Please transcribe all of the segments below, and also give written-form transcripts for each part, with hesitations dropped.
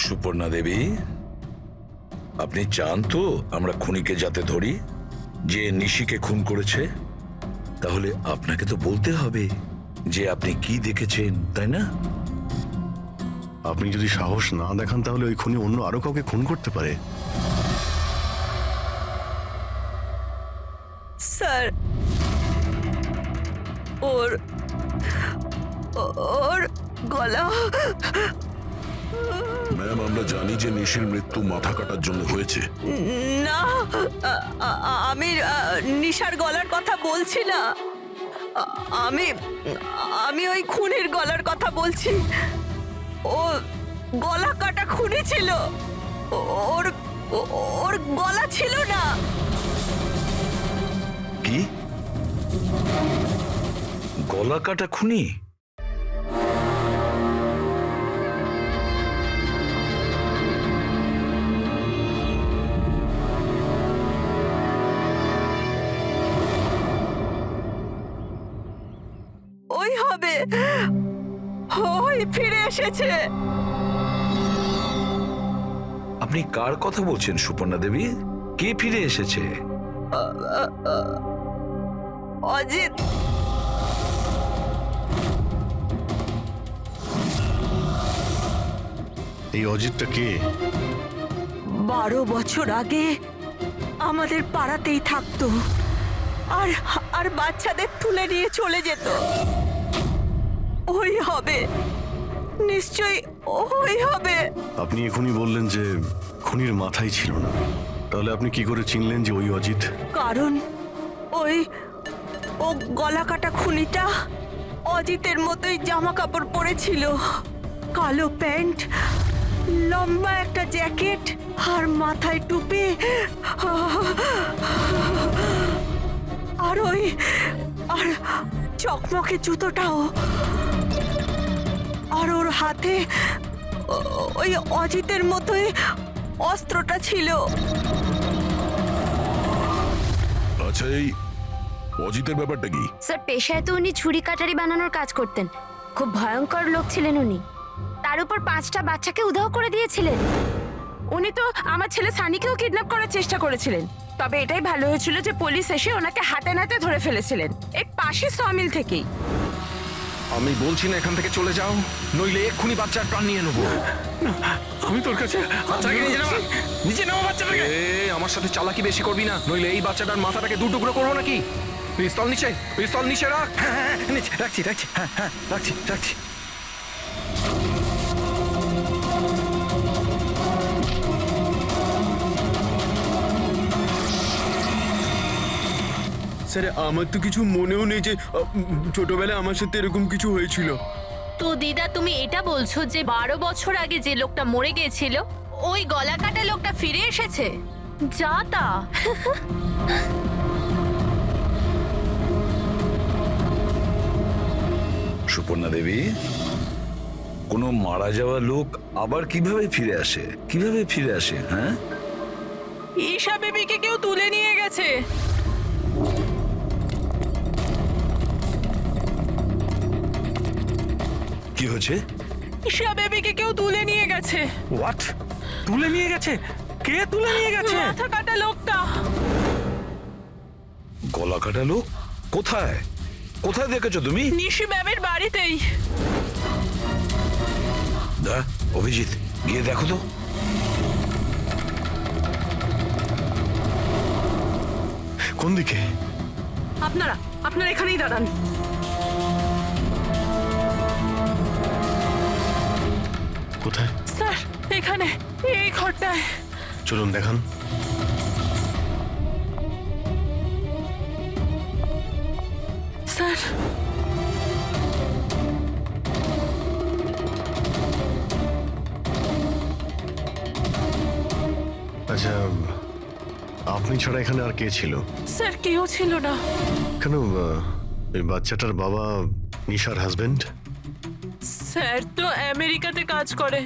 সুপর্ণা দেবী, আপনি চান তো আমরা খুনিকে যাতে ধরি, যে নিশিকে খুন করেছে? তাহলে আপনাকে তো বলতে হবে যে আপনি কি দেখেছেন, তাই না? আপনি যদি সাহস না দেখান তাহলে ওই খুনি অন্য আরো কাউকে খুন করতে পারে। স্যার, ওর ওর গলা। ম্যাম, আমরা জানি যে নিশির মৃত্যু মাথা কাটার জন্য হয়েছে। না, আমি নিশার গলার কথা বলছি না। আমি আমি ওই খুনির গলার কথা বলছি। ও গলা কাটা খুনি ছিল। ওর ওর গলা ছিল না। কি গলা কাটা খুনি? ওই হবে, ওই ফিরে এসেছে। আপনি কার কথা বলছেন সুপর্ণা দেবী? কে ফিরে এসেছে? অজিত। এই অজিতটা কে? 12 বছর আগে আমাদের পাড়াতেই থাকতো, আর আর বাচ্চাদের তুলে নিয়ে চলে যেত। ওই হবে, নিশ্চয়ই ওই হবে। আপনি এখনই বললেন যে খুনির মাথাই ছিল না, তাহলে আপনি কি করে চিনলেন যে ওই অজিত? কারণ ও গলা কাটা খুনিটা অজিতের মতোই জামা কাপড় পরেছিল, কালো প্যান্ট, লম্বা একটা জ্যাকেট আর মাথায় টুপি, আর আর চকমকে জুতোটাও, আর ওর হাতে ওই অজিতের মতোই অস্ত্রটা ছিল। আচ্ছা, এই অজিতের ব্যাপারটা কি? স্যার, পেশায় তো উনি ছুরি কাটারি বানানোর কাজ করতেন। খুব ভয়ঙ্কর লোক ছিলেন উনি। তার উপর 5টা বাচ্চাকে উধাও করে দিয়েছিলেন। উনি তো আমার ছেলে সানিকেও কিডন্যাপ করার চেষ্টা করেছিলেন। তবে এটাই ভালো হয়েছিল যে পুলিশ এসে ওনাকে হাতে নাতে ধরে ফেলেছিলেন, এই পাশে সমিল থেকেই। আমি বলছি না এখান থেকে চলে যাও, নইলে এক্ষুনি বাচ্চার প্রাণ নিয়ে নেবো। আমি তোর কাছে বাচ্চাকে নিচে নাও বাচ্চাটাকে। আমার সাথে চালাকি বেশি করবি না, নইলে এই বাচ্চাটার মাথাটাকে দু টুকরো করবো নাকি। পিস্তল নিচে, পিস্তল নিচে রাখ। হ্যাঁ, নিচে রাখছি, রাখছি। স্যার, আমার তো কিছু মনেও নেই যে ছোটবেলায় আমার সাথে এরকম কিছু হয়েছিল। তো দিদা, তুমি এটা বলছো যে 12 বছর আগে যে লোকটা মরে গিয়েছিল ওই গলা কাটা লোকটা ফিরে এসেছে? যা তা। সুপর্ণা দেবী, কোনো মারা যাওয়া লোক আবার কিভাবে ফিরে আসে? হ্যাঁ, ঈশা বেবিকে কেউ তুলে নিয়ে গেছে। কি হয়েছে? ঈশা বেবিকে কেউ তুলে নিয়ে গেছে। হোয়াট? তুলে নিয়ে গেছে? কে তুলে নিয়ে গেছে? মাথা কাটা লোকটা। গলা কাটা লোক? কোথায় দেখেছো তুমি? নিশি ম্যামের বাড়িতেই। অভিজিৎ, গিয়ে দেখো তো। কোন দিকে? আপনারা এখানেই দাঁড়ান। কোথায়? স্যার, এখানে, এই ঘরটায়। চলুন দেখান। স্যার, আচ্ছা, আপনি ছাড়া এখানে আর কে ছিল? স্যার কেউ ছিল না। কেন, এই বাচ্চাটার বাবা নিশার হাজবেন্ড? স্যার তো আমেরিকাতে কাজ করে।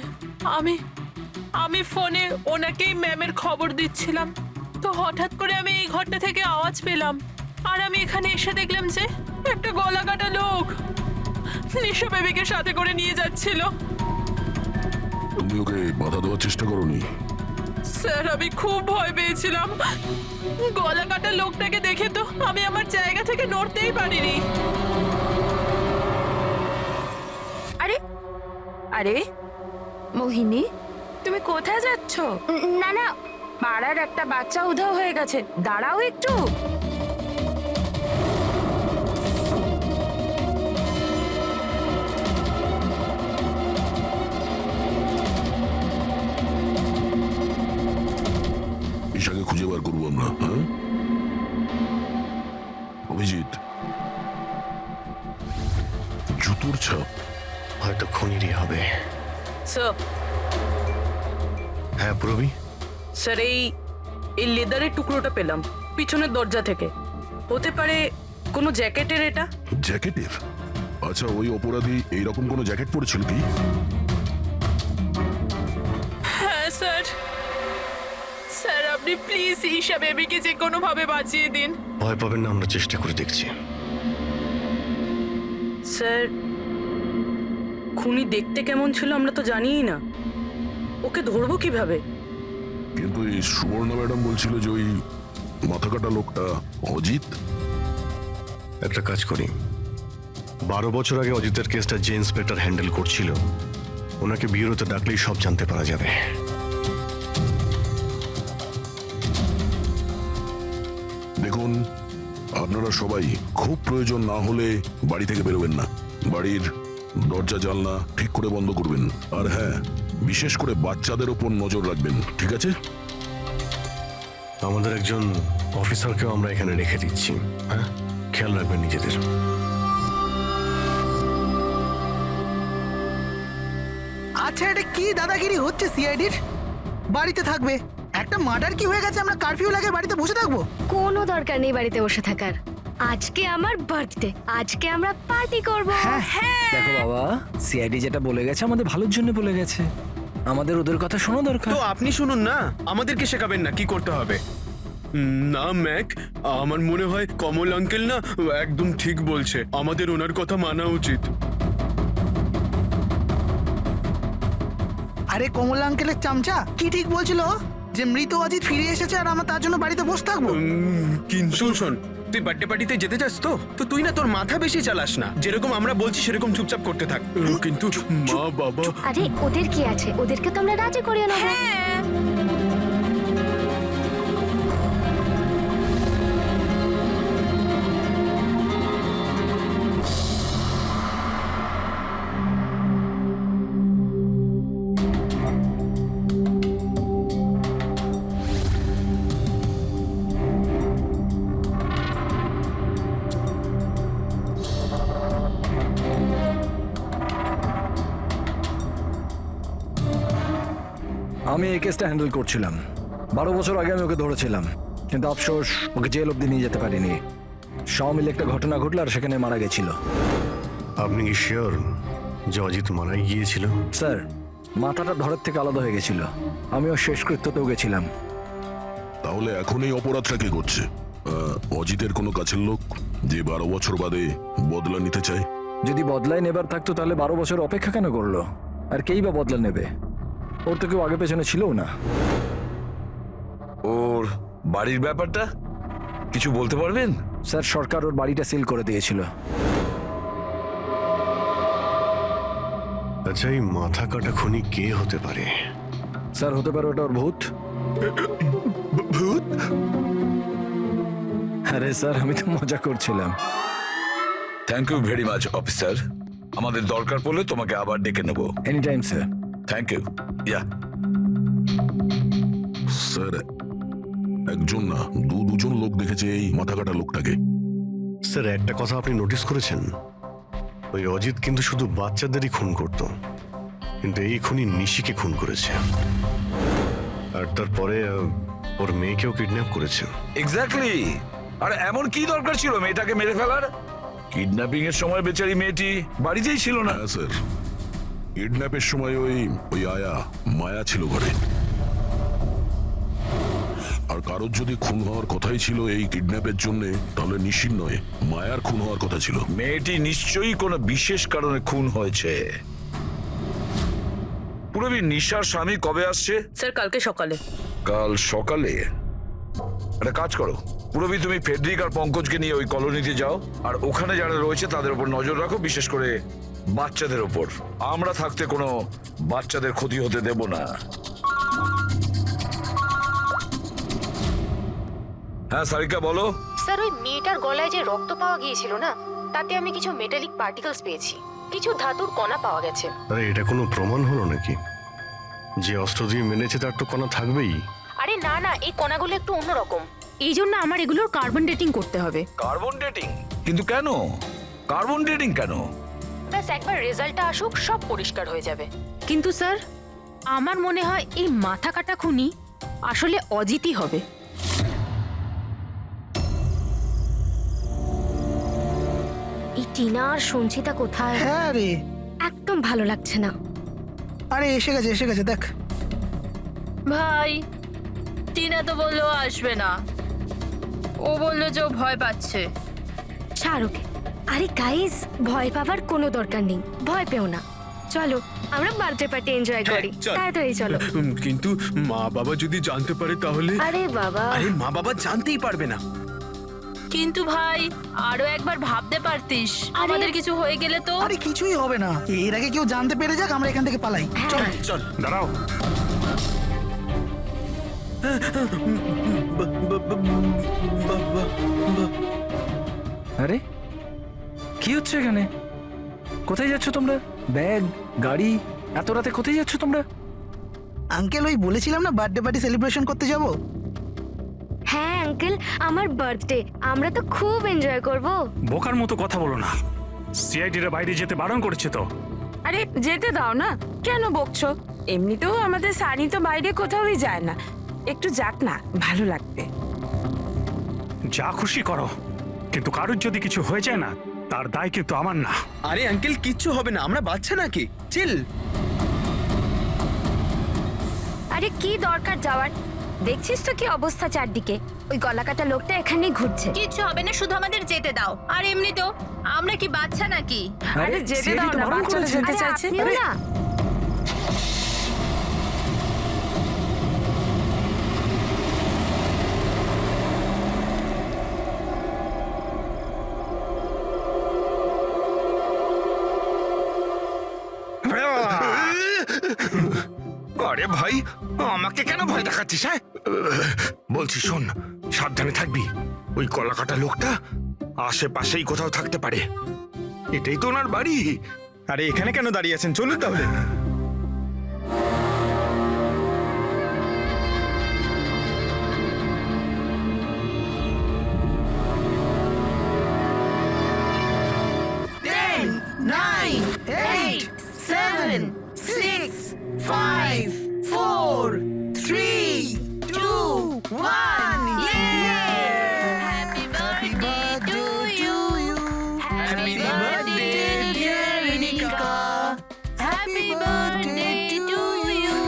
আমি ফোনে ওনাকেই ম্যামের খবর দিচ্ছিলাম, তো হঠাৎ করে আমি এই ঘরটা থেকে আওয়াজ পেলাম, আর আমি এখানে এসে দেখলাম যে একটা গলা কাটা লোক নিশা বেবিকে সাথে করে নিয়ে যাচ্ছিল। তুমি ওকে বাধা দেওয়ার চেষ্টা করোনি? স্যার আমি খুব ভয় পেয়েছিলাম, গলা কাটা লোকটাকে দেখে তো আমি আমার জায়গা থেকে নড়তেই পারিনি। আরে আরে মোহিনী, তুমি কোথায় যাচ্ছ? না না, পাড়ার একটা বাচ্চা উধাও হয়ে গেছে, দাঁড়াও একটু। ঈশাকে খুঁজে বার করবো আমরা, হ্যাঁ? অভিজিৎ, জুতোর ছাপ হয়তো খুনিরই হবে। স্যার হ্যাঁ প্রবি, স্যার এই লেদারের টুকরোটা পেলাম পিছনের দরজা থেকে। হতে পারে কোনো জ্যাকেটের এটা? জ্যাকেটের? আচ্ছা, ওই অপরাধী এইরকম কোনো জ্যাকেট পরেছিল কি? হ্যাঁ স্যার, স্যার আপনি প্লিজ ঈশা বেবিকে যে কোনো ভাবে বাঁচিয়ে দিন। ভয় পাবেন না, আমরা চেষ্টা করে দেখছি। স্যার খুনি দেখতে কেমন ছিল আমরা তো জানিই না, ওকে ধরবো কিভাবে? কিন্তু এই সুবর্ণা ম্যাডাম বলছিল যে ওই মাথা কাটা লোকটা অজিত। একটা কাজ করি, 12 বছর আগে অজিতের কেসটা যে ইন্সপেক্টর হ্যান্ডেল করছিল, ওনাকে বিউরোতে ডাকলেই সব জানতে পারা যাবে। দেখুন, আপনারা সবাই খুব প্রয়োজন না হলে বাড়ি থেকে বেরোবেন না। বাড়ির দরজা জানলা ঠিক করে বন্ধ করবেন। আর হ্যাঁ, বিশেষ করে বাচ্চাদের ওপর নজর রাখবেন, ঠিক আছে? আমাদের একজন অফিসারকেও আমরা এখানে রেখে দিচ্ছি, হ্যাঁ? খেয়াল রাখবেন নিজেদের। আচ্ছা, এটা কি দাদাগিরি হচ্ছে সিআইডির? বাড়িতে থাকবে, একটা মার্ডার কি হয়ে গেছে, আমরা কারফিউ লাগে বাড়িতে বসে থাকবো? কোনো দরকার নেই বাড়িতে বসে থাকার। আজকে আমার বার্থডে, আজকে আমরা পার্টি করব। দেখো বাবা, সিআইডি যেটা বলে গেছে আমাদের ভালোর জন্য বলে গেছে, আমাদের ওদের কথা শোনা দরকার। তো আপনি শুনুন না, আমাদেরকে শেখাবেন না কি করতে হবে। না ম্যাক, আমার মনে হয় কমল আঙ্কেল না একদম ঠিক বলছে, আমাদের ওনার কথা মানা উচিত। আরে কমল আঙ্কেলের চামচা কি ঠিক বলছিল যে মৃত অজিত ফিরে এসেছে আর আমরা তার জন্য বাড়িতে বসে থাকবো? কিন্তু শোন, তুই বার্থডে পার্টিতে যেতে চাস তো তুই না তোর মাথা বেশি চালাস না, যেরকম আমরা বলছি সেরকম চুপচাপ করতে থাক। কিন্তু মা বাবা, আরে ওদের কি আছে, ওদেরকে তো আমরা রাজি করিয়ে নেবো। আমি এই কেসটা হ্যান্ডেল করছিলাম, 12 বছর আগে আমি ওকে ধরেছিলাম, কিন্তু আফসোস ওকে জেল অব্দি নিয়ে যেতে পারিনি। সব মিলে একটা ঘটনা ঘটলো আর সেখানে মারা গেছিল। আপনি কি শিওর যে অজিত মারাই গিয়েছিল? স্যার, মাথাটা ধরের থেকে আলাদা হয়ে গেছিল, আমিও শেষকৃত্যতেও গেছিলাম। তাহলে এখন এই অপরাধটা কে করছে? অজিতের কোনো কাছের লোক যে 12 বছর বাদে বদলা নিতে চায়? যদি বদলায় নেবার থাকতো তাহলে 12 বছর অপেক্ষা কেন করলো? আর কেই বা বদলা নেবে? ওর তো কেউ আগে পেছনে ছিলও না। ওর বাড়ির ব্যাপারটা কিছু বলতে পারবেন? স্যার, সরকার ওর বাড়িটা সিল করে দিয়েছিল। আচ্ছা, এই মাথা কাটা খুনি কে হতে পারে? স্যার, হতে পারে ওটা ওর ভূত। ভূত? আরে স্যার, আমি তো মজা করছিলাম। Thank you very much officer, আমাদের দরকার পড়লে তোমাকে আবার ডেকে নেব। Any time sir. Thank you. Yeah sir, একজন না দুজন লোক দেখেছে এই মাথা কাটা লোকটাকে। স্যার, একটা কথা আপনি নোটিস করেছেন? ওই অজিত কিন্তু শুধু বাচ্চাদেরই খুন করত, কিন্তু এই খুনি নিশিকে খুন করেছে, আর তারপরে ওর মেয়েকেও কিডন্যাপ করেছে। এক্স্যাক্টলি। আর এমন কি দরকার ছিল মেয়েটাকে মেরে ফেলার? কিডন্যাপিং এর সময় বেচারি মেয়েটি বাড়িতেই ছিল না। হ্যাঁ স্যার, কিডন্যাপের সময় ওই আয়া মায়া ছিল ঘরে। আর কারোর যদি খুন হওয়ার কথাই ছিল এই কিডন্যাপের জন্য, তাহলে নিশির নয় মায়ার খুন হওয়ার কথা ছিল। মেয়েটি নিশ্চয়ই কোনো বিশেষ কারণে খুন হয়েছে। পুরবী, নিশার স্বামী কবে আসছে? স্যার কালকে সকালে। কাল সকালে? একটা কাজ করো পুরবী, তুমি ফেডরিক আর পঙ্কজকে নিয়ে ওই কলোনিতে যাও, আর ওখানে যারা রয়েছে তাদের উপর নজর রাখো, বিশেষ করে বাচ্চাদের উপর। আমরা থাকতে কোনো বাচ্চাদের ক্ষতি হতে দেব না। হ্যাঁ সারিকা, বলো। স্যার, ওই মেয়েটার গলায় যে রক্ত পাওয়া গিয়েছিল না, তাতে আমি কিছু মেটালিক পার্টিকেলস পেয়েছি, কিছু ধাতুর কণা পাওয়া গেছে। আরে এটা কোনো প্রমাণ হলো নাকি? যে অস্ত্র দিয়ে মেনেছে তার তো কণা থাকবেই। আরে না না, এই কণাগুলো একটু অন্যরকম। এই জন্য আমার এগুলোর কার্বন ডেটিং করতে হবে। Carbon dating? কিন্তু কেন কার্বন ডেটিং কেন? ব্যাস একবার রেজাল্টটা আসুক, সব পরিষ্কার হয়ে যাবে। কিন্তু স্যার, আমার মনে হয় এই মাথা কাটা খুনি আসলে অজিতই হবে। এই টিনা আর সঞ্চিতা কোথায়? হ্যাঁ রে, একদম ভালো লাগছে না। আরে এসে গেছে দেখ। ভাই, টিনা তো বললো আসবে না, ও বললো যে ও ভয় পাচ্ছে। ছাড় ওকে। আরে গাইস, ভয় পাবার কোনো দরকার নেই, ভয় পেও না। চলো আমরা বার্থডে পার্টি এনজয় করি। চল। তাড়াতাড়ি চলো। কিন্তু মা বাবা যদি জানতে পারে তাহলে? আরে বাবা, আরে মা বাবা জানতেই পারবে না। কিন্তু ভাই, আরো একবার ভাবতে পারতিস, আমাদের কিছু হয়ে গেলে তো। আরে কিছুই হবে না, এর আগে কেউ জানতে পেরে যাক, আমরা এখান থেকে পালাই। চল চল। দাঁড়াও, আরে কি হচ্ছে এখানে? কোথায় যাচ্ছ তোমরা? ব্যাগ, গাড়ি, এত রাতে কোথায় যাচ্ছ তোমরা? আঙ্কেল, ওই বলেছিলাম না বার্থডে পার্টি সেলিব্রেশন করতে যাব। হ্যাঁ আঙ্কেল, আমার বার্থডে, আমরা তো খুব এনজয় করব। বোকার মতো কথা বলো না, সিআইডিরা বাইরে যেতে বারণ করেছে তো। আরে যেতে দাও না, কেন বকছো? এমনিতেও আমাদের সানি তো বাইরে কোথাওই যায় না, একটু যাক না, ভালো লাগবে। যা খুশি করো, কিন্তু কারোর যদি কিছু হয়ে যায় না, তার দায় কিন্তু আমার না। আরে আঙ্কেল, কিচ্ছু হবে না, আমরা বাচ্চা নাকি, চিল। আরে কি দরকার যাওয়ার? দেখছিস তো কি অবস্থা চারদিকে, ওই গলাকাটা লোকটা এখানেই ঘুরছে। কিচ্ছু হবে না, শুধু আমাদের যেতে দাও। আর এমনিতেও আমরা কি বাচ্চা নাকি? আরে যেতে দাও না, বাচ্চারা যেতে আরে চাইছে। আপনিও না। আরে ভাই, আমাকে কেন ভয় দেখাচ্ছিস? হ্যাঁ বলছি শোন, সাবধানে থাকবি। ওই কলাকাটা লোকটা আশেপাশেই কোথাও থাকতে পারে, এটাই তো ওনার বাড়ি। আরে এখানে কেন দাঁড়িয়ে আছেন, চলুন তাহলে। Happy birthday to you. Happy birthday dear Rinika. Happy birthday to you.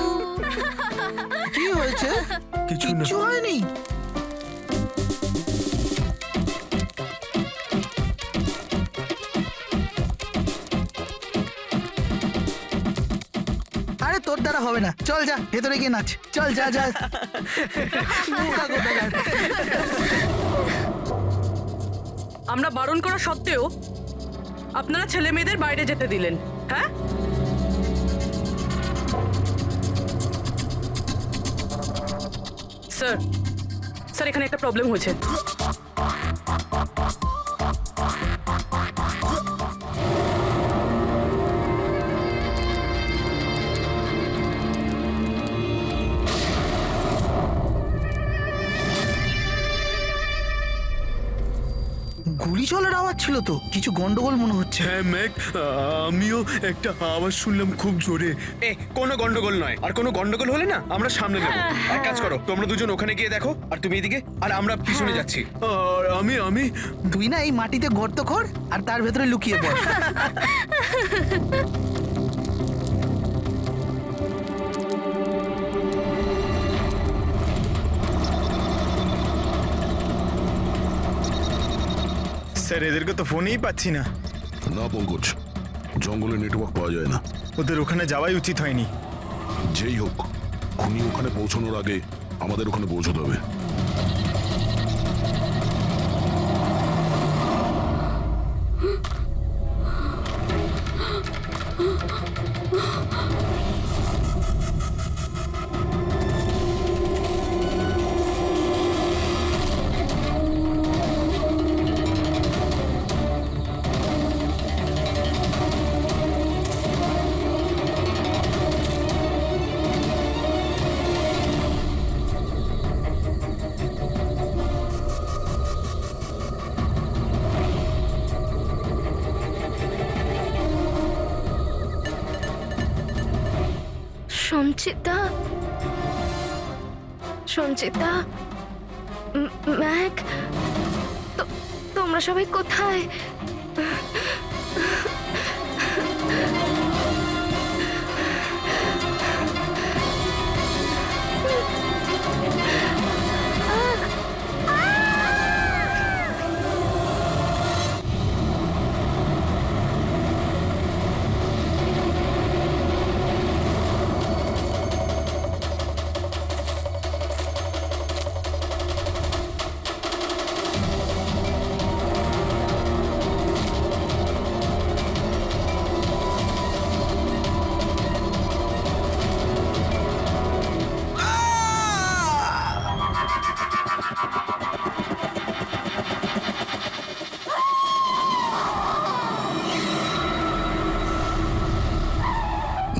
কি হয়েছে? কিছু না। কিচ্ছু হয়নি। আরে তোর দ্বারা হবে না, চল যা ভেতরে গিয়ে নাচ, চল যা যা। বোকা কোথাকার। আমরা বারণ করা সত্ত্বেও আপনারা ছেলে মেয়েদের বাইরে যেতে দিলেন, হ্যাঁ? স্যার, স্যার এখানে একটা প্রবলেম হয়েছে। গুলি চলার আওয়াজ ছিল তো, কিছু গন্ডগোল মনে হচ্ছে। হ্যাঁ ম্যাক, আমিও একটা আওয়াজ শুনলাম খুব জোরে। কোনো গন্ডগোল নয়, আর কোনো গন্ডগোল হলে না আমরা সামনে নেব। এক কাজ করো, তোমরা দুজন ওখানে গিয়ে দেখো, আর তুমি এদিকে, আর আমরা পিছনে যাচ্ছি। আর আমি তুই না এই মাটিতে গর্ত কর আর তার ভেতরে লুকিয়ে পড়। স্যার এদেরকে তো ফোনেই পাচ্ছি না। না পঙ্কজ, জঙ্গলে নেটওয়ার্ক পাওয়া যায় না। ওদের ওখানে যাওয়াই উচিত হয়নি। যেই হোক, খুনি ওখানে পৌঁছানোর আগে আমাদের ওখানে পৌঁছতে হবে। সঞ্চিতা, সঞ্চিতা, ম্যাক, তোমরা সবাই কোথায়?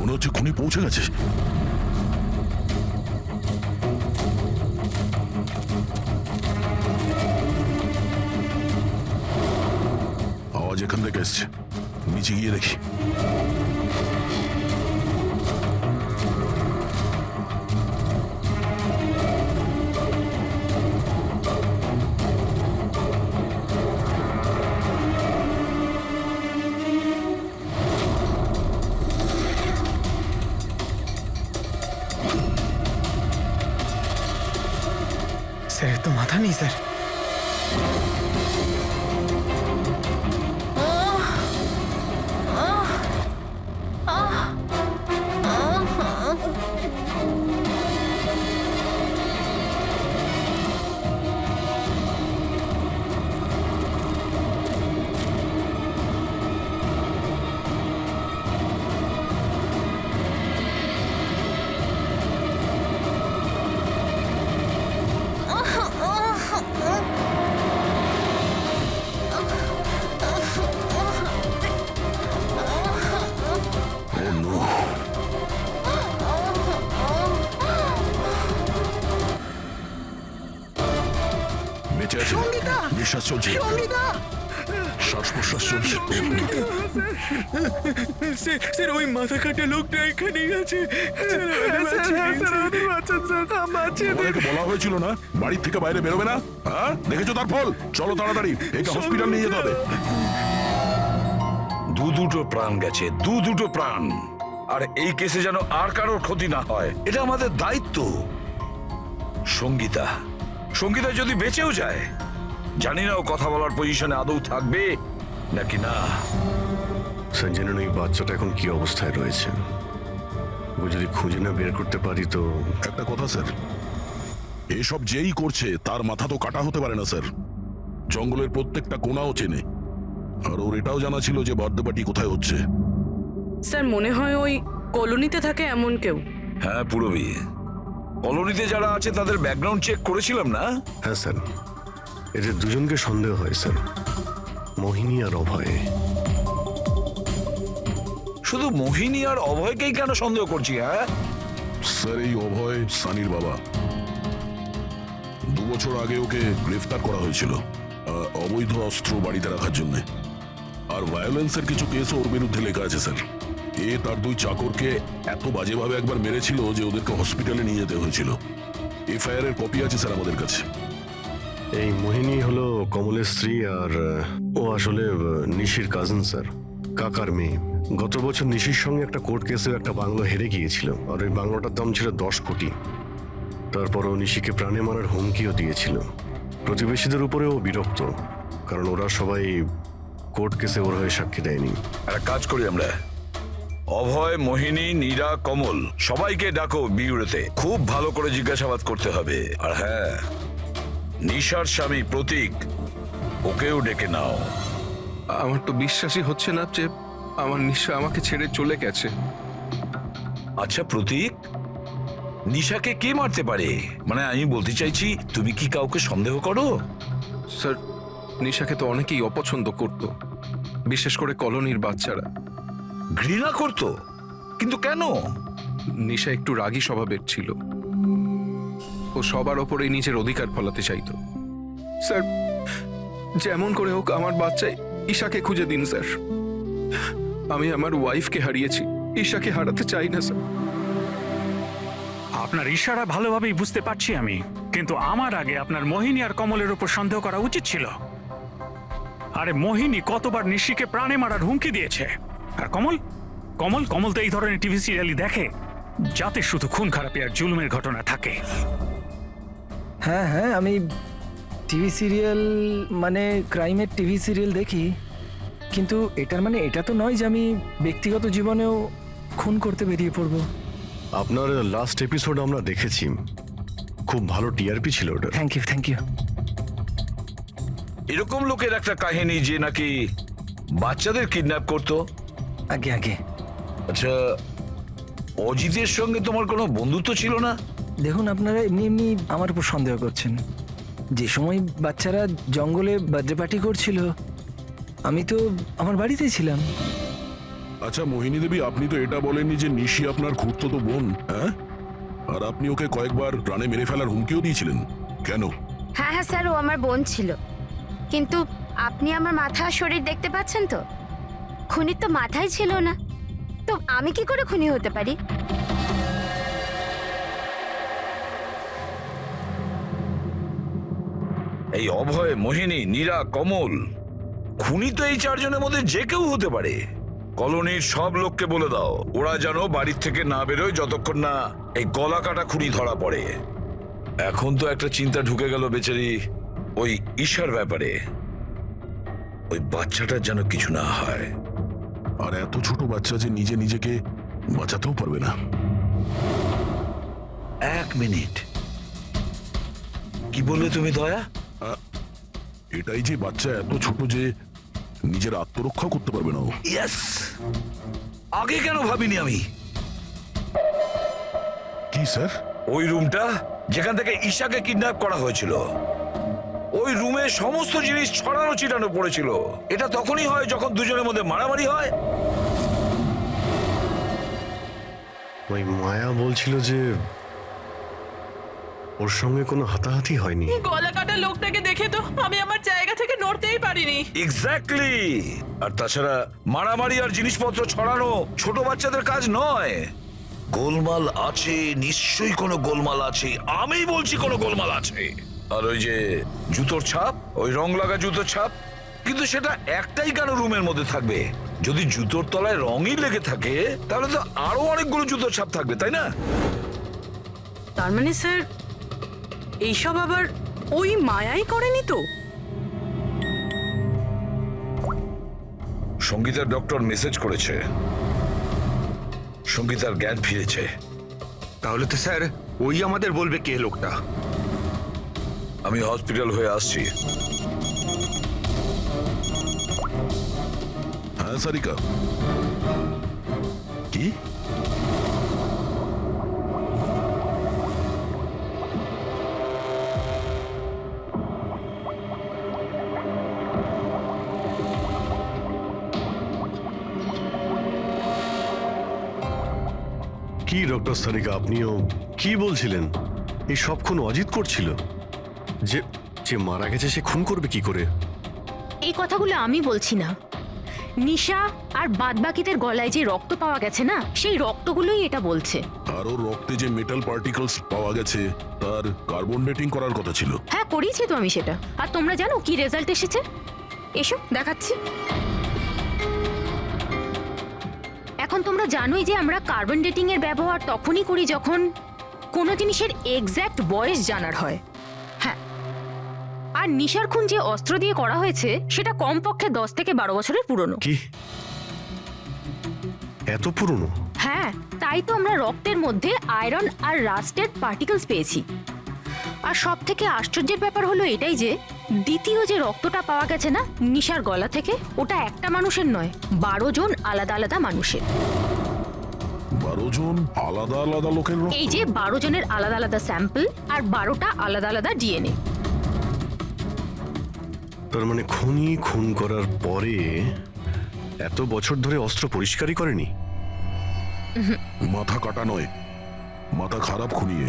মনে হচ্ছে খুনি পৌঁছে গেছে। আওয়াজ এখান থেকে এসছে, নিচে গিয়ে দেখি। স্যার তো মাথা নেই স্যার। বেঁচে আছে, নিঃশ্বাস চলছে, শ্বাস প্রশ্বাস চলছে। স্যার ওই মাথা কাটা লোকটা এখানেই আছে। তোমাদেরকে বলা হয়েছিল না বাড়ি থেকে বাইরে বেরোবে না? হ্যাঁ, দেখেছো তার ফল। চলো তাড়াতাড়ি, একে হসপিটাল নিয়ে যেতে হবে। দুটো প্রাণ গেছে, দুটো প্রাণ। আর এই কেসে যেন আর কারোর ক্ষতি না হয়, এটা আমাদের দায়িত্ব। সঙ্গীতা, সঙ্গীতা যদি বেঁচেও যায়, জানি না ও কথা বলার পজিশনে আদৌ থাকবে নাকি না। সঞ্জয়, এই বাচ্চাটা এখন কি অবস্থায় রয়েছে? ও যদি খুঁজে না বের করতে পারি তো। একটা কথা স্যার, এসব যেই করছে তার মাথা তো কাটা হতে পারে না স্যার। জঙ্গলের প্রত্যেকটা কোণাও চেনে, আর ওর এটাও জানা ছিল যে বার্থডে পার্টি কোথায় হচ্ছে। স্যার মনে হয় ওই কলোনিতে থাকে এমন কেউ। হ্যাঁ পুরবী, কলোনিতে যারা আছে তাদের ব্যাকগ্রাউন্ড চেক করেছিলাম না? হ্যাঁ স্যার, এদের দুজনকে সন্দেহ হয় স্যার, মোহিনী আর অভয়। শুধু মোহিনী আর অভয়কেই কেন সন্দেহ করছি? হ্যাঁ স্যার, এই অভয় সানির বাবা। 2 বছর আগে ওকে গ্রেফতার করা হয়েছিল অবৈধ অস্ত্র বাড়িতে রাখার জন্য। আর ভায়োলেন্সের কিছু কেস ওর বিরুদ্ধে লেখা আছে স্যার। এ তার 2 চাকরকে এত বাজেভাবে একবার মেরেছিল যে ওদেরকে হসপিটালে নিয়ে যেতে হয়েছিল। এফআইআর এর কপি আছে স্যার আমাদের কাছে। এই মোহিনী হলো কমলের স্ত্রী, আর ও আসলে নিশির কাজিন স্যার, কাকার মেয়ে। গত বছর নিশির সঙ্গে একটা কোর্ট কেসে একটা বাংলো হেরে গিয়েছিল, আর ওই বাংলোটার দাম ছিল 10 কোটি। তারপর ও নিশিকে প্রাণে মারার হুমকিও দিয়েছিল। প্রতিবেশীদের উপরে ও বিরক্ত, কারণ ওরা সবাই কোর্ট কেসে ওর হয়ে সাক্ষী দেয়নি। একটা কাজ করি আমরা, অভয়, মোহিনী, নীরা, কমল সবাইকে ডাকো বিউরোতে, খুব ভালো করে জিজ্ঞাসাবাদ করতে হবে। আর হ্যাঁ, নিশার স্বামী প্রতীক, ওকেও ডেকে নাও। আমার তো বিশ্বাসই হচ্ছে না যে আমার নিশা আমাকে ছেড়ে চলে গেছে। আচ্ছা প্রতীক, নিশাকে কে মারতে পারে? মানে আমি বলতে চাইছি, তুমি কি কাউকে সন্দেহ করো? স্যার, নিশাকে তো অনেকেই অপছন্দ করত, বিশেষ করে কলোনির বাচ্চারা। ঘৃণা করতো? কিন্তু কেন? নিশা একটু রাগী স্বভাবের ছিল, ও সবার ওপরেই নিজের অধিকার ফলাতে চাইতো। স্যার, যেমন করে হোক আমার বাচ্চাই ঈশাকে খুঁজে দিন স্যার। আমি আমার ওয়াইফকে হারিয়েছি, ঈশাকে হারাতে চাই না স্যার। আপনার ইশারা ভালোভাবেই বুঝতে পারছি আমি, কিন্তু আমার আগে আপনার মোহিনী আর কমলের উপর সন্দেহ করা উচিত ছিল। আরে মোহিনী কতবার নিশিকে প্রাণে মারার হুমকি দিয়েছে, আর কমল কমল কমল তো এই ধরনের টিভি সিরিয়ালই দেখে, যাতে শুধু খুন খারাপি আর জুলুমের ঘটনা থাকে। হ্যাঁ হ্যাঁ, আমি টিভি সিরিয়াল মানে ক্রাইমের টিভি সিরিয়াল দেখি, কিন্তু এটার মানে এটা তো নয় যে আমি ব্যক্তিগত জীবনেও খুন করতে বেরিয়ে পড়ব। আপনার লাস্ট এপিসোড আমরা দেখেছি, খুব ভালো টিআরপি ছিল ওটা। Thank you thank you. এরকম লোকের একটা কাহিনী যে নাকি বাচ্চাদের কিডন্যাপ করতো। আগে আগে। আচ্ছা, অজিতের সঙ্গে তোমার কোনো বন্ধুত্ব ছিল না? দেখুন, আপনারা এমনি এমনি আমার উপর সন্দেহ করছেন। যে সময় বাচ্চারা জঙ্গলে বার্থডে পার্টি করছিল, আমি তো আমার বাড়িতেই ছিলাম। আচ্ছা মোহিনী দেবী, আপনি তো এটা বলেননি যে নিশি আপনার খুড়তুতো বোন, হ্যাঁ? আর আপনি ওকে কয়েকবার প্রাণে মেরে ফেলার হুমকিও দিয়েছিলেন, কেন? হ্যাঁ হ্যাঁ স্যার, ও আমার বোন ছিল, কিন্তু আপনি আমার মাথা আর শরীর দেখতে পাচ্ছেন তো, খুনির তো মাথাই ছিল না, তো আমি কি করে খুনি হতে পারি? এই অভয়, মোহিনী, নীরা, কমল, খুনি তো এই চারজনের মধ্যে যে কেউ হতে পারে। কলোনির সব লোককে বলে দাও, ওরা যেন বাড়ির থেকে না বেরোয় যতক্ষণ না এই গলা কাটা খুনি ধরা পড়ে। এখন তো একটা চিন্তা ঢুকে গেল বেচারি ওই ঈশার ব্যাপারে, ওই বাচ্চাটার যেন কিছু না হয়। আর এত ছোট বাচ্চা যে নিজে নিজেকে বাঁচাতেও পারবে না। এক মিনিট, কি বললে তুমি দয়া? এটাই যে বাচ্চা এত ছোট যে নিজের আত্মরক্ষা করতে পারবে না। ইয়েস, আগে কেন ভাবিনি আমি? কি স্যার? ওই রুমটা যেখান থেকে ঈশাকে কিডন্যাপ করা হয়েছিল, ওই রুমে সমস্ত জিনিস ছড়ানো ছিটানো পড়েছিল। এটা তখনই হয় যখন দুজনের মধ্যে মারামারি হয়। ওই মায়া বলছিল যে ওর সঙ্গে কোনো হাতাহাতি হয়নি। গলা কাটা লোকটাকে দেখে তো আমি আমার জায়গা থেকে নড়তেই পারিনি। এক্স্যাক্টলি। আর তাছাড়া মারামারি আর জিনিসপত্র ছড়ানো ছোট বাচ্চাদের কাজ নয়। গোলমাল আছে, নিশ্চয়ই কোনো গোলমাল আছে, আমি বলছি কোনো গোলমাল আছে। আর ওই যে জুতোর ছাপ, ওই রং লাগা জুতোর ছাপ, কিন্তু সেটা একটাই কেন রুমের মধ্যে থাকবে? যদি জুতোর তলায় রঙই লেগে থাকে তাহলে তো আরো অনেকগুলো জুতোর ছাপ থাকবে, তাই না? তার মানে স্যার এইসব আবার ওই মায়াই করেনি তো? সঙ্গীতার ডক্টর মেসেজ করেছে, সঙ্গীতার জ্ঞান ফিরেছে। তাহলে তো স্যার ওই আমাদের বলবে কে লোকটা। আমি হসপিটাল হয়ে আসছি। হ্যাঁ সারিকা, কি? কি ডক্টর সারিকা, আপনিও কি বলছিলেন? এই সব খুন অজিত করছিল? যে যে মারা গেছে সে খুন করবে কি করে? এই কথাগুলো আমি বলছি না, নিশা আর বাদবাকিদের গলায় যে রক্ত পাওয়া গেছে না, সেই রক্তগুলোই এটা বলছে। আর ওর রক্তে যে মেটাল পার্টিকলস পাওয়া গেছে তার কার্বন ডেটিং করার কথা ছিল। হ্যাঁ করিয়েছি তো আমি সেটা। আর তোমরা জানো কি রেজাল্ট এসেছে? এসো দেখাচ্ছি। এখন তোমরা জানোই যে আমরা কার্বন ডেটিং এর ব্যবহার তখনই করি যখন কোনো জিনিসের এক্স্যাক্ট বয়স জানার হয়। হ্যাঁ, আর নিশার খুন যে অস্ত্র দিয়ে করা হয়েছে সেটা কমপক্ষে 10 থেকে 12 বছরের পুরনো। কি এত পুরনো? হ্যাঁ, তাই তো আমরা রক্তের মধ্যে আয়রন আর রাস্টেড পার্টিকেলস পেয়েছি। আর সব থেকে আশ্চর্যের ব্যাপার হলো এটাই যে দ্বিতীয় যে রক্তটা পাওয়া গেছে না নিশার গলা থেকে, ওটা একটা মানুষের নয়, 12 জন আলাদা আলাদা মানুষের। 12 জন আলাদা আলাদা লোকের রক্ত? এই যে 12 জনের আলাদা আলাদা স্যাম্পল আর 12টা আলাদা আলাদা ডিএনএ। তার মানে খুনি খুন করার পরে এত বছর ধরে অস্ত্র পরিষ্কারই করেনি? মাথা কাটা নয়, মাথা খারাপ খুনিয়ে।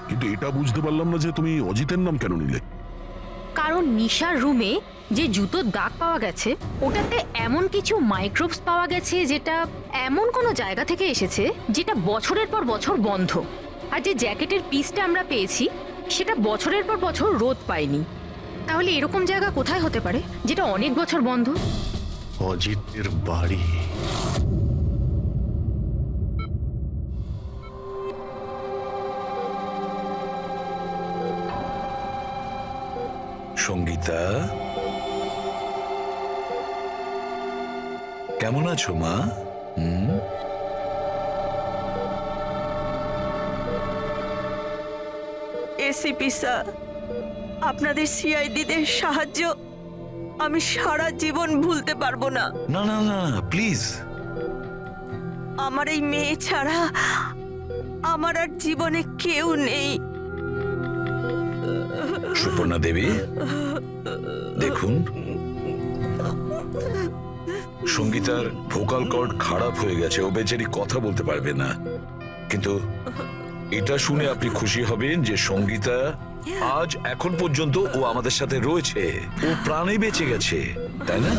কিন্তু এটা বুঝতে পারলাম না যে তুমি অজিতের নাম কেন নিলে। কারণ নিশার রুমে যে জুতোর দাগ পাওয়া গেছে ওটাতে এমন কিছু মাইক্রোবস পাওয়া গেছে যেটা এমন কোনো জায়গা থেকে এসেছে যেটা বছরের পর বছর বন্ধ। আর যে জ্যাকেটের পিসটা আমরা পেয়েছি সেটা বছরের পর বছর রোদ পায়নি। তাহলে এরকম জায়গা কোথায় হতে পারে যেটা অনেক বছর বন্ধ? অজিতের বাড়ি। সঙ্গীতা, কেমন আছো মা? এসিপি স্যার, আপনাদের সিআইডিদের সাহায্য আমি সারা জীবন ভুলতে পারবো না। না না না, প্লিজ। আমার এই মেয়ে ছাড়া আমার আর জীবনে কেউ নেই। সুপর্ণা দেবী, দেখুন, সঙ্গীতার ভোকাল কর্ড খারাপ হয়ে গেছে, ও বেচারি কথা বলতে পারবে না। কিন্তু এটা শুনে আপনি খুশি হবেন যে সঙ্গীতা আজ এখন পর্যন্ত ও আমাদের সাথে রয়েছে, ও প্রাণে বেঁচে গেছে, তাই না?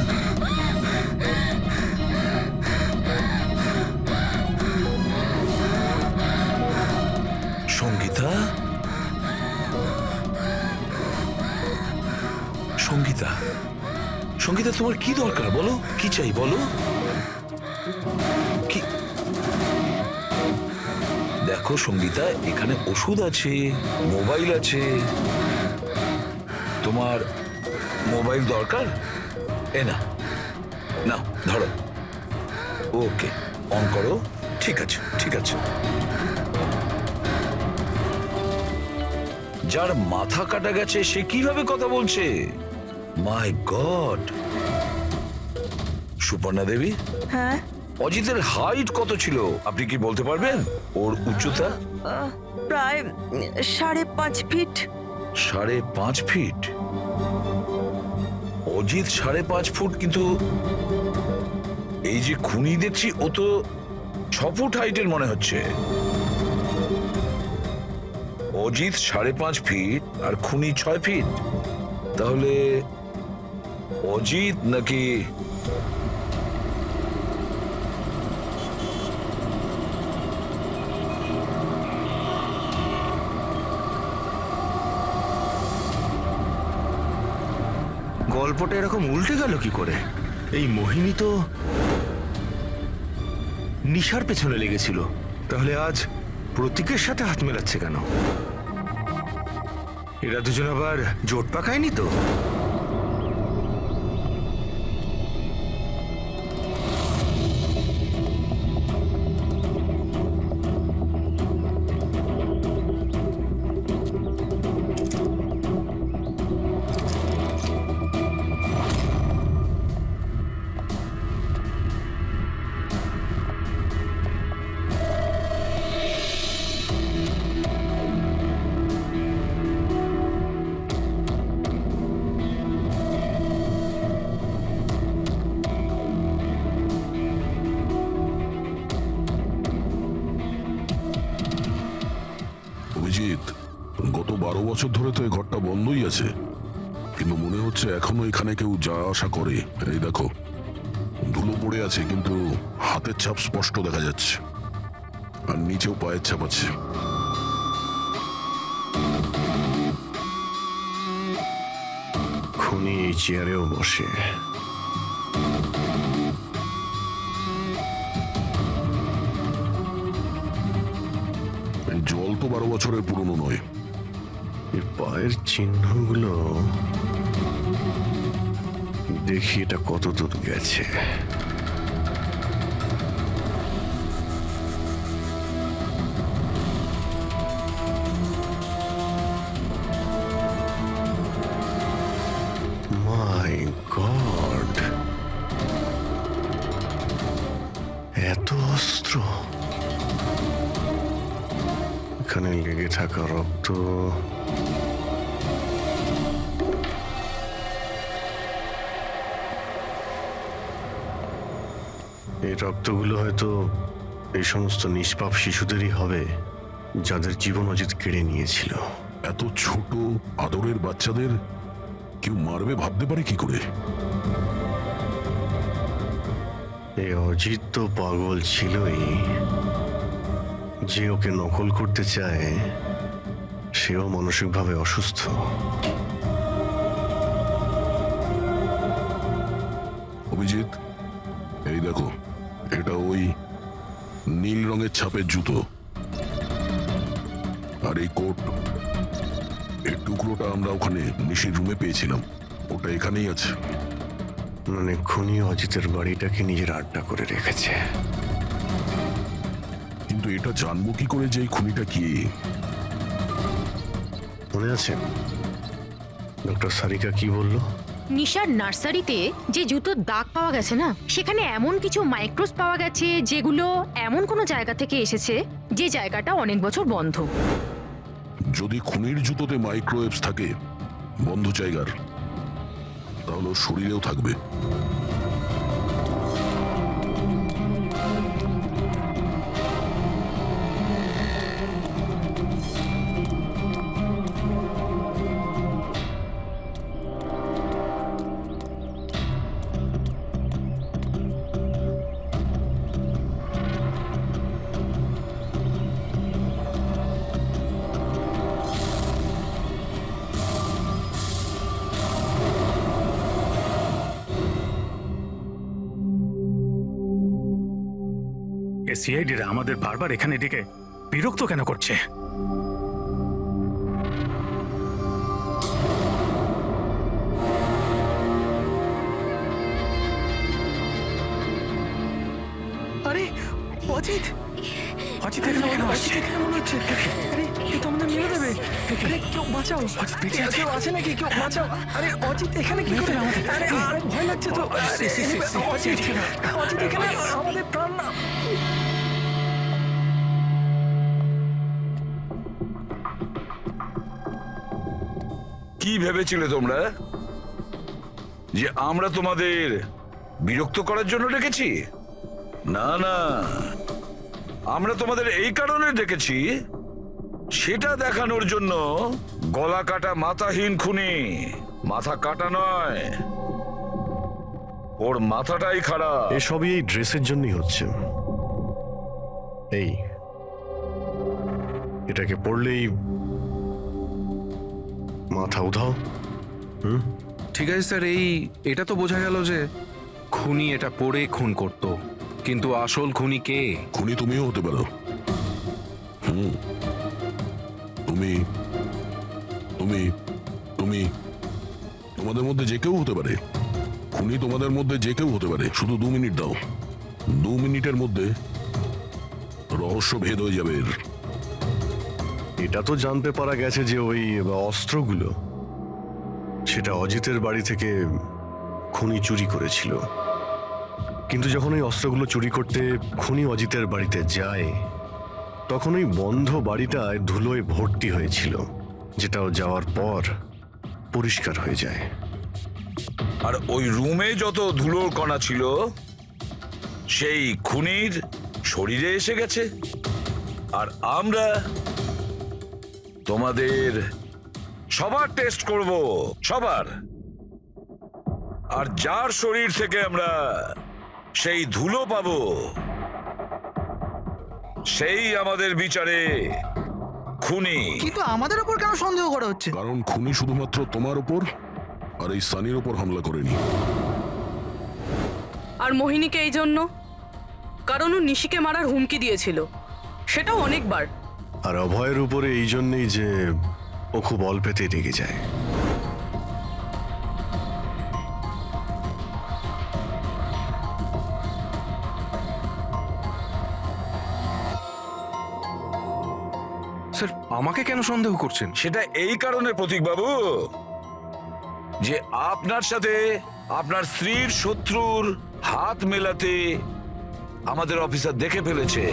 সঙ্গীতা, সঙ্গীতা, সঙ্গীতা, তোমার কি দরকার বলো? কি চাই বলো? কি? দেখো সঙ্গীতা, এখানে ওষুধ আছে, মোবাইল আছে। তোমার মোবাইল দরকার? এ না, না, ধরো। ওকে, অন করো। ঠিক আছে, ঠিক আছে। যার মাথা কাটা গেছে সে কিভাবে কথা বলছে? মাই গড! সুপর্ণা দেবী, হ্যাঁ, অজিতের হাইট কত ছিল আপনি কি বলতে পারবেন? ওর উচ্চতা? প্রায় 5.5 ফিট। 5.5 ফিট? অজিত 5.5 ফুট, কিন্তু এই যে খুনি দেখছি ও তো 6 ফুট হাইটের মনে হচ্ছে। অজিত 5.5 ফিট আর খুনি 6 ফিট। তাহলে অজিত নাকি গল্পটা এরকম উল্টে গেল কি করে? এই মোহিনী তো নিশার পেছনে লেগেছিল, তাহলে আজ প্রতীকের সাথে হাত মেলাচ্ছে কেন? এরা দুজন আবার জোট পাকায়নি তো? অভিজিৎ, গত 12 বছর ধরে তো এই ঘরটা বন্ধই আছে, কিন্তু মনে হচ্ছে এখনো এখানে কেউ যাওয়া আসা করে। এই দেখো, ধুলো পড়ে আছে কিন্তু হাতের ছাপ স্পষ্ট দেখা যাচ্ছে, আর নিচেও পায়ের ছাপ আছে। খুনি এই চেয়ারেও বসে। এই জল তো 12 বছরের পুরনো নয়, এর পায়ের চিহ্নগুলো দেখি এটা কত দূর গেছে। মাই গড, এত অস্ত্র! এখানে লেগে থাকা রক্ত, এই রক্তগুলো হয়তো এই সমস্ত নিষ্পাপ শিশুদেরই হবে যাদের জীবন অজিত কেড়ে নিয়েছিল। এত ছোট আদরের বাচ্চাদের কেউ মারবে ভাবতে পারে কি করে? এই অজিত তো পাগল ছিলই, যে ওকে নকল করতে চায় সেও মানসিকভাবে অসুস্থ। অভিজিৎ, এই দেখো, এটা ওই নীল রঙের ছাপের জুতো, আর এই কোট, এই টুকরোটা আমরা ওখানে নিশির রুমে পেয়েছিলাম, ওটা এখানেই আছে। মানে খুনি অজিতের বাড়িটাকে নিজের আড্ডা করে রেখেছে। কিন্তু এটা জানবো কি করে যে এই খুনিটা কি? মনে আছে ডক্টর সারিকা কি বলল? নিশার নার্সারিতে যে জুতোর দাগ পাওয়া গেছে না, সেখানে এমন কিছু মাইক্রোস পাওয়া গেছে যেগুলো এমন কোনো জায়গা থেকে এসেছে যে জায়গাটা অনেক বছর বন্ধ। যদি খুনির জুতোতে মাইক্রোওয়েভস থাকে বন্ধ জায়গার, তাহলে ওর শরীরেও থাকবে। সিআইডিরা আমাদের বারবার এখানে ডেকে বিরক্ত কেন করছে? আরে অজিত, অজিত এখানে মনে হচ্ছে, এখানে মনে হচ্ছে। আরে এ তো আমাদের মেরে দেবে। আরে কেউ বাঁচাও, অজিত বেঁচে আছে, কেউ আছে নাকি? কেউ বাঁচাও। আরে অজিত এখানে কি করে? আরে আরে ভয় লাগছে তো। অজিত, অজিত এখানে আমাদের প্রাণ না। কি ভেবেছিলে তোমরা যে আমরা তোমাদের বিরক্ত করার জন্য ডেকেছি? না না, আমরা তোমাদের এই কারণে ডেকেছি, সেটা দেখানোর জন্য গলা কাটা মাথাহীন খুনি, মাথা কাটা নয়, ওর মাথাটাই খারাপ। এসবই এই ড্রেসের জন্যই হচ্ছে। এই এটাকে পড়লেই মাথা উধাও। ঠিক আছে স্যার, এটা তো বোঝা গেল যে খুনি এটা পরে খুন করত, কিন্তু আসল খুনি কে? খুনি তুমিও হতে পারো। তুমি তুমি তুমি তোমাদের মধ্যে যে কেউ হতে পারে। খুনি তোমাদের মধ্যে যে কেউ হতে পারে। শুধু 2 মিনিট দাও, 2 মিনিটের মধ্যে রহস্য ভেদ হয়ে যাবে। এটা তো জানতে পারা গেছে যে ওই অস্ত্রগুলো সেটা অজিতের বাড়ি থেকে খুনি চুরি করেছিল। কিন্তু যখন ওই অস্ত্রগুলো চুরি করতে খুনি অজিতের বাড়িতে যায়, তখন ওই বন্ধ বাড়িটায় ধুলোয় ভর্তি হয়েছিল, যেটাও যাওয়ার পর পরিষ্কার হয়ে যায়। আর ওই রুমে যত ধুলোর কণা ছিল সেই খুনির শরীরে এসে গেছে। আর আমরা তোমাদের সবার টেস্ট করব, সবার। আর যার শরীর থেকে আমরা সেই ধুলো পাবো, সেই আমাদের বিচারে খুনি। কিন্তু আমাদের উপর কেন সন্দেহ করা হচ্ছে? কারণ খুনি শুধুমাত্র তোমার উপর আর এই সানির উপর হামলা করেনি। আর মোহিনীকে এই জন্য, কারণ ও নিশিকে মারার হুমকি দিয়েছিল, সেটাও অনেকবার। আর অভয়ের উপরে এই জন্যই যে ও খুব অল্পেতেই রেগে যায়। স্যার আমাকে কেন সন্দেহ করছেন? সেটা এই কারণে প্রতীক বাবু যে আপনার সাথে আপনার স্ত্রীর শত্রুর হাত মেলাতে আমাদের অফিসার দেখে ফেলেছে।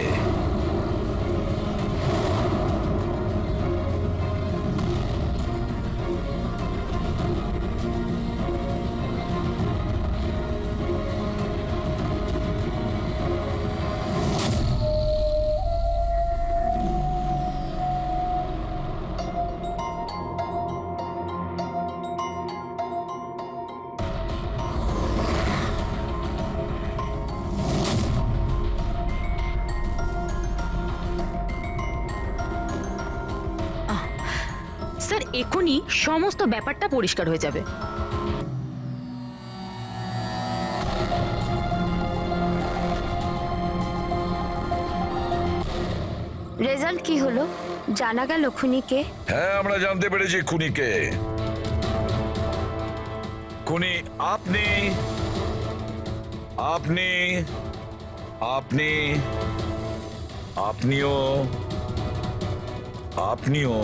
স্যার এখনই সমস্ত ব্যাপারটা পরিষ্কার হয়ে যাবে। রেজাল্ট কি হলো? জানা গেল খুনিকে? হ্যাঁ, আমরা জানতে পেরেছি খুনিকে। খুনি আপনি আপনি আপনি আপনিও আপনিও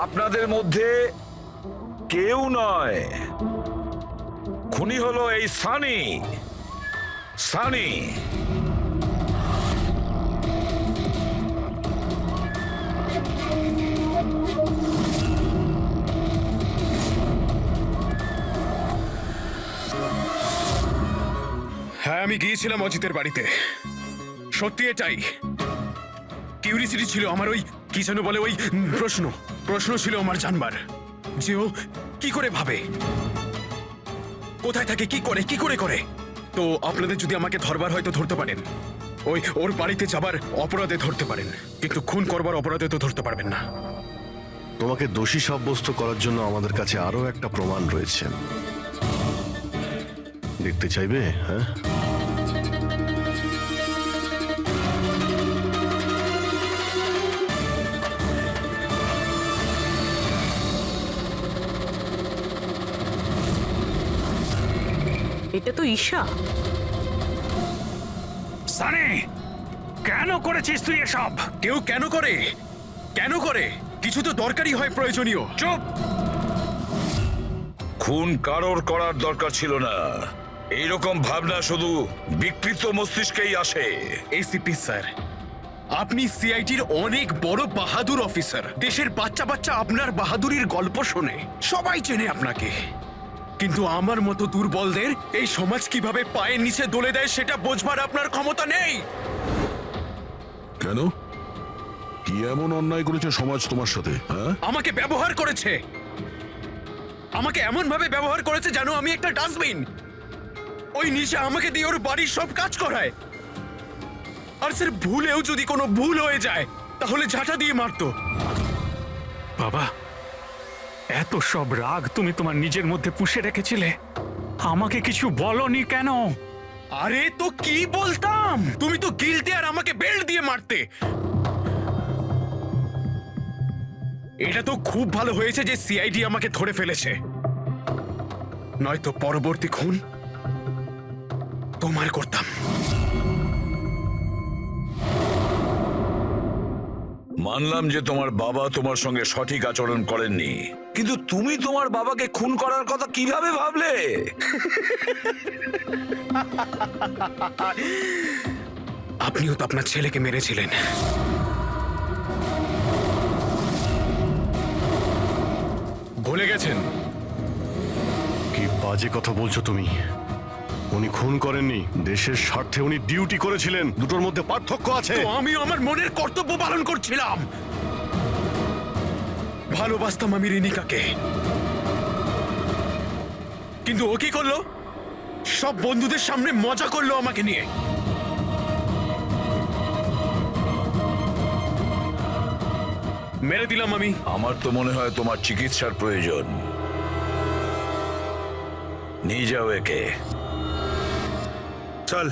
আপনাদের মধ্যে কেউ নয়। খুনি হলো এই সানি। সানি হ্যাঁ, আমি গিয়েছিলাম অজিতের বাড়িতে। সত্যি এটাই। কিউরিসিটি ছিল আমার, ওই কি যেন বলে, ওই প্রশ্ন ছিল আমার জানবার যে ও কি করে ভাবে, কোথায় থাকে, কি করে। তো আপনাদের যদি আমাকে ধরবার হয়তো ধরতে পারেন, ওর বাড়িতে যাবার অপরাধে ধরতে পারেন, কিন্তু খুন করবার অপরাধে তো ধরতে পারবেন না। তোমাকে দোষী সাব্যস্ত করার জন্য আমাদের কাছে আরো একটা প্রমাণ রয়েছে। দেখতে চাইবে? হ্যাঁ, এটা তো ঈশা। সানি, কেন করেছিস তুই এসব? কেউ কেন করে কিছু তো দরকারই হয়, প্রয়োজনীয়। চুপ! খুন কারোর করার দরকার ছিল না। এইরকম ভাবনা শুধু বিকৃত মস্তিষ্কেই আসে। এসিপি স্যার, আপনি সিআইডির অনেক বড় বাহাদুর অফিসার। দেশের বাচ্চা আপনার বাহাদুরির গল্প শোনে, সবাই চেনে আপনাকে। কিন্তু আমার মতো দুর্বলদের এই সমাজ কিভাবে পায়ের নিচে দলে দেয় সেটা বোঝবার আপনার ক্ষমতা নেই। কেন? কি এমন অন্যায় করেছে সমাজ তোমার সাথে? হ্যাঁ, আমাকে ব্যবহার করেছে। আমাকে এমন ভাবে ব্যবহার করেছে যেন আমি একটা ডাস্টবিন। ওই নিশা আমাকে দিয়ে ওর বাড়ির সব কাজ করায়। আর স্যার, ভুলেও যদি কোনো ভুল হয়ে যায় তাহলে ঝাঁটা দিয়ে মারতো। বাবা, এত সব রাগ তুমি তোমার নিজের মধ্যে পুষে রেখেছিলে, আমাকে কিছু বলনি কেন? আরে তো কি বলতাম, তুমি তো গিলতে আর আমাকে বেল্ট দিয়ে মারতে। এটা তো খুব ভালো হয়েছে যে সিআইডি আমাকে ধরে ফেলেছে, নয়তো পরবর্তী খুন তোমার করতাম। মানলাম যে তোমার বাবা তোমার সঙ্গে সঠিক আচরণ করেননি, কিন্তু তুমি তোমার বাবাকে খুন করার কথা কিভাবে ভাবলে? আপনিও তো আপনার ছেলেকে মেরেছিলেন। ভুলে গেছেন? কি বাজে কথা বলছো তুমি? উনি খুন করেননি, দেশের স্বার্থে উনি ডিউটি করেছিলেন। দুটোর মধ্যে পার্থক্য আছে। তো আমিও আমার মনের কর্তব্য পালন করছিলাম। ভালোবাসতাম আমি রিনিকাকে, কিন্তু ও কি করলো? সব বন্ধুদের সামনে মজা করলো আমাকে নিয়ে। মেরে দিলাম আমি। আমার তো মনে হয় তোমার চিকিৎসার প্রয়োজন। নিয়ে যাও একে। চল।